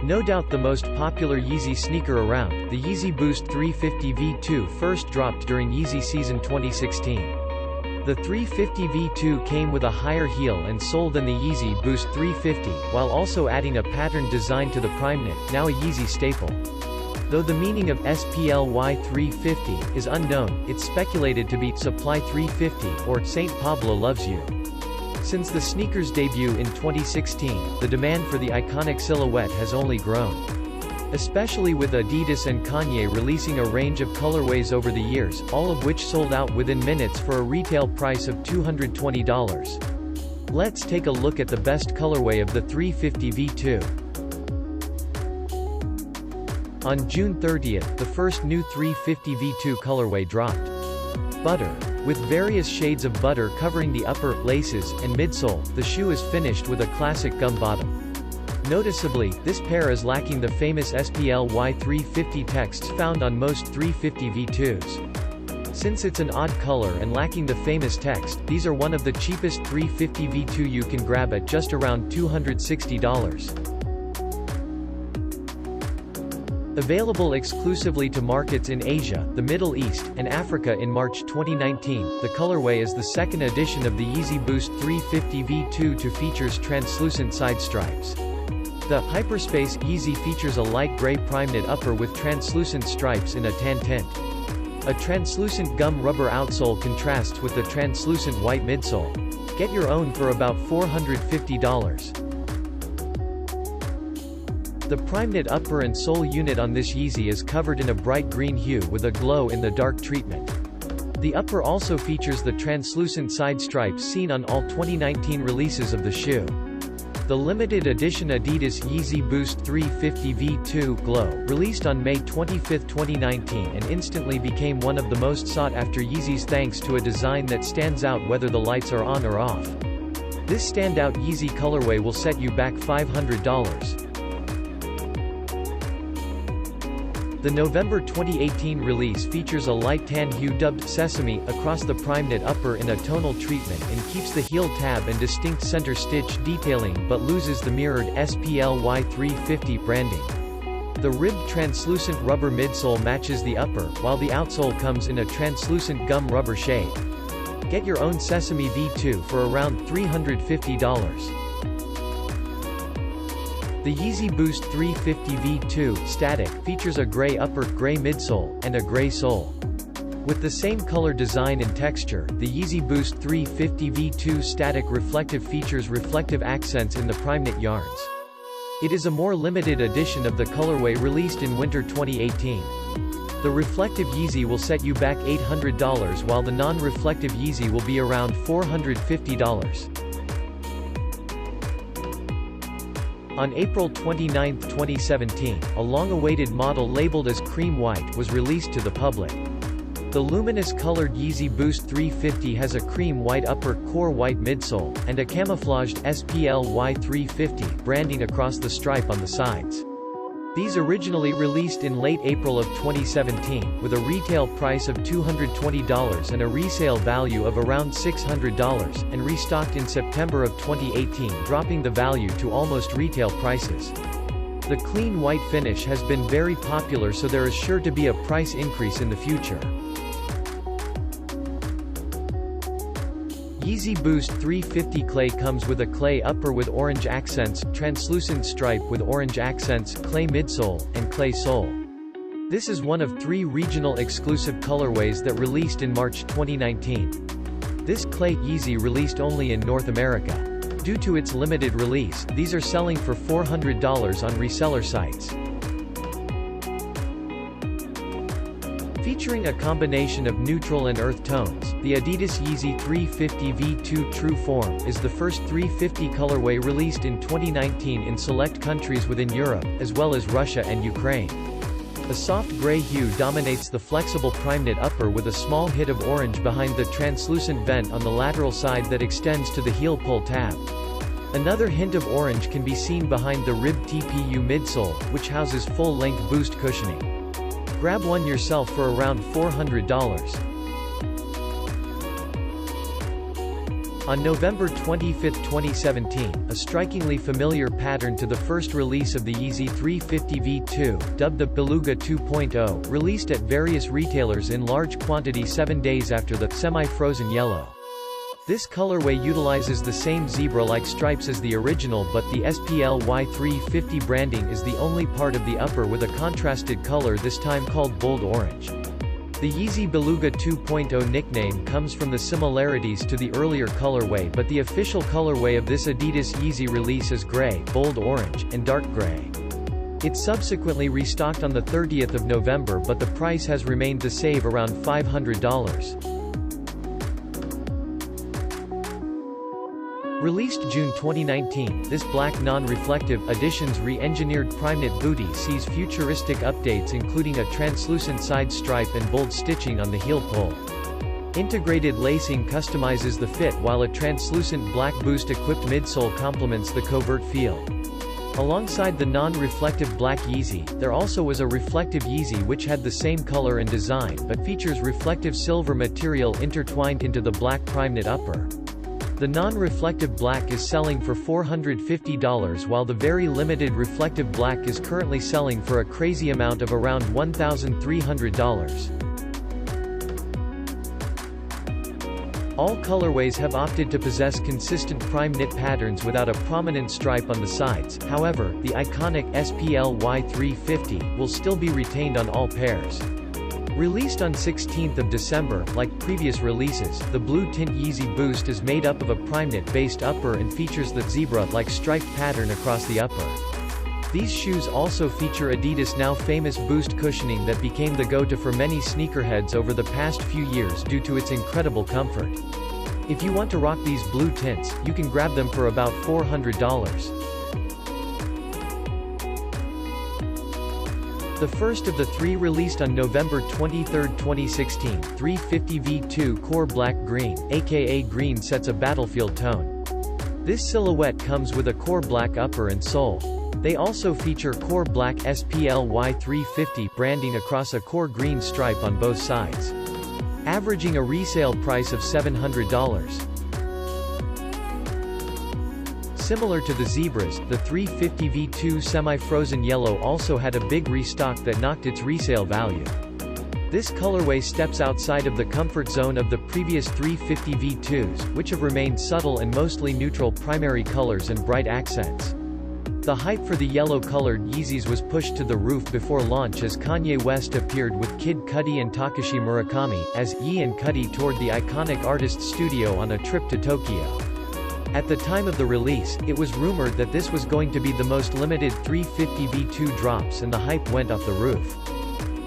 No doubt the most popular Yeezy sneaker around, the Yeezy Boost 350 V2 first dropped during Yeezy season 2016. The 350 V2 came with a higher heel and sole than the Yeezy Boost 350, while also adding a patterned design to the prime knit, now a Yeezy staple. Though the meaning of SPLY 350 is unknown, it's speculated to be Supply 350 or Saint Pablo Loves You. Since the sneaker's debut in 2016, the demand for the iconic silhouette has only grown. Especially with Adidas and Kanye releasing a range of colorways over the years, all of which sold out within minutes for a retail price of $220. Let's take a look at the best colorway of the 350 V2. On June 30th, the first new 350 V2 colorway dropped. Butter. With various shades of butter covering the upper, laces, and midsole, the shoe is finished with a classic gum bottom. Noticeably, this pair is lacking the famous SPLY 350 texts found on most 350 V2s. Since it's an odd color and lacking the famous text, these are one of the cheapest 350 V2 you can grab at just around $260. Available exclusively to markets in Asia, the Middle East, and Africa in March 2019, the colorway is the second edition of the Yeezy Boost 350 V2 to features translucent side stripes. The Hyperspace Yeezy features a light gray prime knit upper with translucent stripes in a tan tint. A translucent gum rubber outsole contrasts with the translucent white midsole. Get your own for about $450. The prime knit upper and sole unit on this Yeezy is covered in a bright green hue with a glow in the dark treatment. The upper also features the translucent side stripes seen on all 2019 releases of the shoe. The limited edition Adidas Yeezy Boost 350 V2 Glow, released on May 25, 2019 and instantly became one of the most sought-after Yeezys thanks to a design that stands out whether the lights are on or off. This standout Yeezy colorway will set you back $500. The November 2018 release features a light tan hue dubbed Sesame across the prime knit upper in a tonal treatment and keeps the heel tab and distinct center stitch detailing but loses the mirrored SPLY 350 branding. The ribbed translucent rubber midsole matches the upper, while the outsole comes in a translucent gum rubber shade. Get your own Sesame V2 for around $350. The Yeezy Boost 350 V2 Static features a gray upper, gray midsole, and a gray sole. With the same color design and texture, the Yeezy Boost 350 V2 Static Reflective features reflective accents in the prime knit yarns. It is a more limited edition of the colorway released in winter 2018. The reflective Yeezy will set you back $800 while the non-reflective Yeezy will be around $450. On April 29, 2017, a long-awaited model labeled as Cream White was released to the public. The luminous-colored Yeezy Boost 350 has a cream white upper, core white midsole, and a camouflaged SPLY 350 branding across the stripe on the sides. These originally released in late April of 2017, with a retail price of $220 and a resale value of around $600, and restocked in September of 2018, dropping the value to almost retail prices. The clean white finish has been very popular, so there is sure to be a price increase in the future. Yeezy Boost 350 Clay comes with a clay upper with orange accents, translucent stripe with orange accents, clay midsole, and clay sole. This is one of 3 regional exclusive colorways that released in March 2019. This clay Yeezy released only in North America. Due to its limited release, these are selling for $400 on reseller sites. Featuring a combination of neutral and earth tones, the Adidas Yeezy 350 V2 True Form is the first 350 colorway released in 2019 in select countries within Europe, as well as Russia and Ukraine. A soft gray hue dominates the flexible prime knit upper with a small hit of orange behind the translucent vent on the lateral side that extends to the heel pull tab. Another hint of orange can be seen behind the ribbed TPU midsole, which houses full-length boost cushioning. Grab one yourself for around $400. On November 25, 2017, a strikingly familiar pattern to the first release of the Yeezy 350 V2, dubbed the Beluga 2.0, released at various retailers in large quantity 7 days after the semi-frozen yellow. This colorway utilizes the same zebra-like stripes as the original, but the SPLY350 branding is the only part of the upper with a contrasted color, this time called bold orange. The Yeezy Beluga 2.0 nickname comes from the similarities to the earlier colorway, but the official colorway of this Adidas Yeezy release is gray, bold orange, and dark gray. It subsequently restocked on the 30th of November, but the price has remained the same, around $500. Released June 2019, this black non-reflective Editions re-engineered Primeknit bootie sees futuristic updates including a translucent side stripe and bold stitching on the heel pull. Integrated lacing customizes the fit, while a translucent black boost-equipped midsole complements the covert feel. Alongside the non-reflective black Yeezy, there also was a reflective Yeezy which had the same color and design but features reflective silver material intertwined into the black Primeknit upper. The non-reflective black is selling for $450, while the very limited reflective black is currently selling for a crazy amount of around $1,300. All colorways have opted to possess consistent Primeknit patterns without a prominent stripe on the sides. However, the iconic SPLY350 will still be retained on all pairs. Released on 16th of December, like previous releases, the blue Tint Yeezy Boost is made up of a Primeknit-based upper and features the zebra-like striped pattern across the upper. These shoes also feature Adidas' now famous boost cushioning that became the go-to for many sneakerheads over the past few years due to its incredible comfort. If you want to rock these blue tints, you can grab them for about $400. The first of the three released on November 23, 2016, 350 V2 Core Black Green, aka green, sets a battlefield tone. This silhouette comes with a core black upper and sole. They also feature core black SPLY350 branding across a core green stripe on both sides. Averaging a resale price of $700. Similar to the zebras, the 350 V2 semi-frozen yellow also had a big restock that knocked its resale value. This colorway steps outside of the comfort zone of the previous 350 V2s, which have remained subtle and mostly neutral primary colors and bright accents. The hype for the yellow-colored Yeezys was pushed to the roof before launch as Kanye West appeared with Kid Cudi and Takashi Murakami, as Ye and Cudi toured the iconic artist's studio on a trip to Tokyo. At the time of the release, it was rumored that this was going to be the most limited 350 V2 drops, and the hype went off the roof.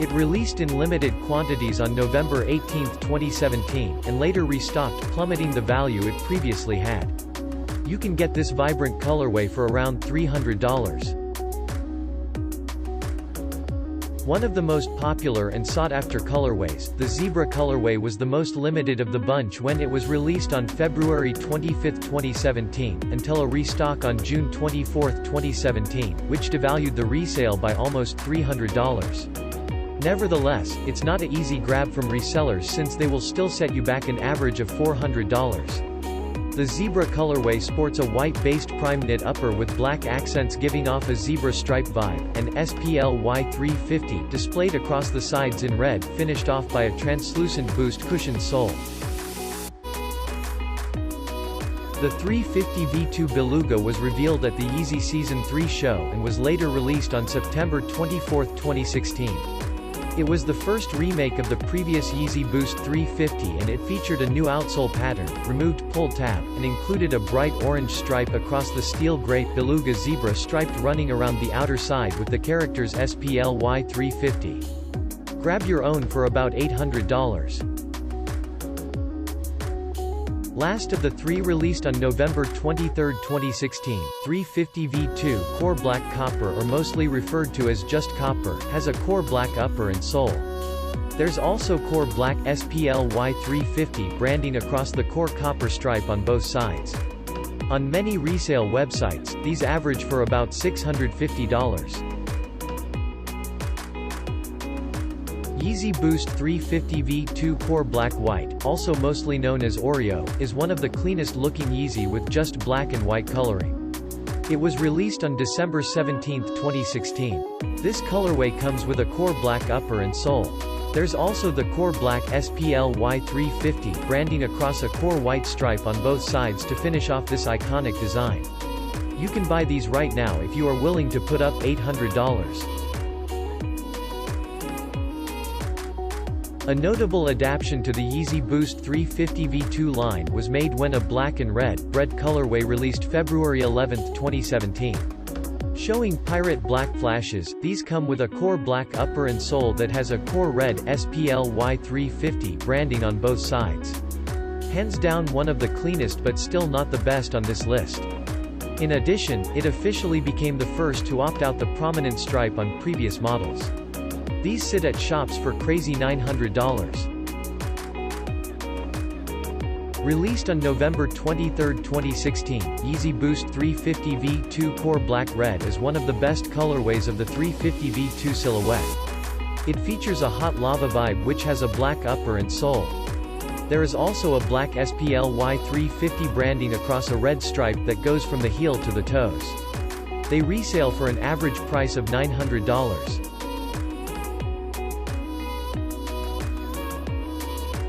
It released in limited quantities on November 18, 2017, and later restocked, plummeting the value it previously had. You can get this vibrant colorway for around $300. One of the most popular and sought-after colorways, the zebra colorway was the most limited of the bunch when it was released on February 25, 2017, until a restock on June 24, 2017, which devalued the resale by almost $300. Nevertheless, it's not an easy grab from resellers since they will still set you back an average of $400. The zebra colorway sports a white-based Primeknit upper with black accents giving off a zebra stripe vibe, and SPLY350 displayed across the sides in red, finished off by a translucent boost cushioned sole. The 350 V2 Beluga was revealed at the Yeezy Season 3 show and was later released on September 24, 2016. It was the first remake of the previous Yeezy Boost 350, and it featured a new outsole pattern, removed pull tab, and included a bright orange stripe across the steel gray Beluga zebra striped running around the outer side with the characters SPLY350. Grab your own for about $800. Last of the three released on November 23, 2016, 350 V2 Core Black Copper, or mostly referred to as just Copper, has a core black upper and sole. There's also core black SPLY350 branding across the core copper stripe on both sides. On many resale websites, these average for about $650. Yeezy Boost 350 V2 Core Black White, also mostly known as Oreo, is one of the cleanest looking Yeezy with just black and white coloring. It was released on December 17, 2016. This colorway comes with a core black upper and sole. There's also the core black SPLY 350 branding across a core white stripe on both sides to finish off this iconic design. You can buy these right now if you are willing to put up $800. A notable adaptation to the Yeezy Boost 350 V2 line was made when a black and red Bred colorway released February 11, 2017. Showing pirate black flashes, these come with a core black upper and sole that has a core red SPLY 350 branding on both sides. Hands down one of the cleanest but still not the best on this list. In addition, it officially became the first to opt out the prominent stripe on previous models. These sit at shops for crazy $900. Released on November 23, 2016, Yeezy Boost 350 V2 Core Black Red is one of the best colorways of the 350 V2 silhouette. It features a hot lava vibe which has a black upper and sole. There is also a black SPLY 350 branding across a red stripe that goes from the heel to the toes. They resale for an average price of $900.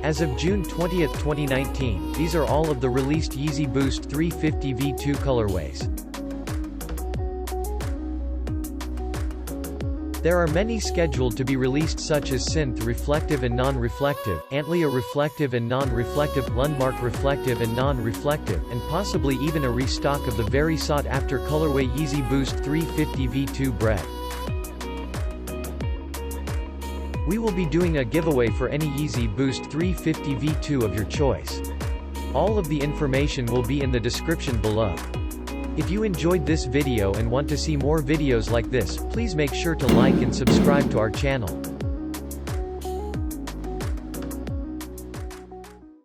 As of June 20, 2019, these are all of the released Yeezy Boost 350 V2 colorways. There are many scheduled to be released such as Synth Reflective and Non-Reflective, Antlia Reflective and Non-Reflective, Lundmark Reflective and Non-Reflective, and possibly even a restock of the very sought-after colorway Yeezy Boost 350 V2 Bred. We will be doing a giveaway for any Yeezy Boost 350 V2 of your choice. All of the information will be in the description below. If you enjoyed this video and want to see more videos like this, please make sure to like and subscribe to our channel.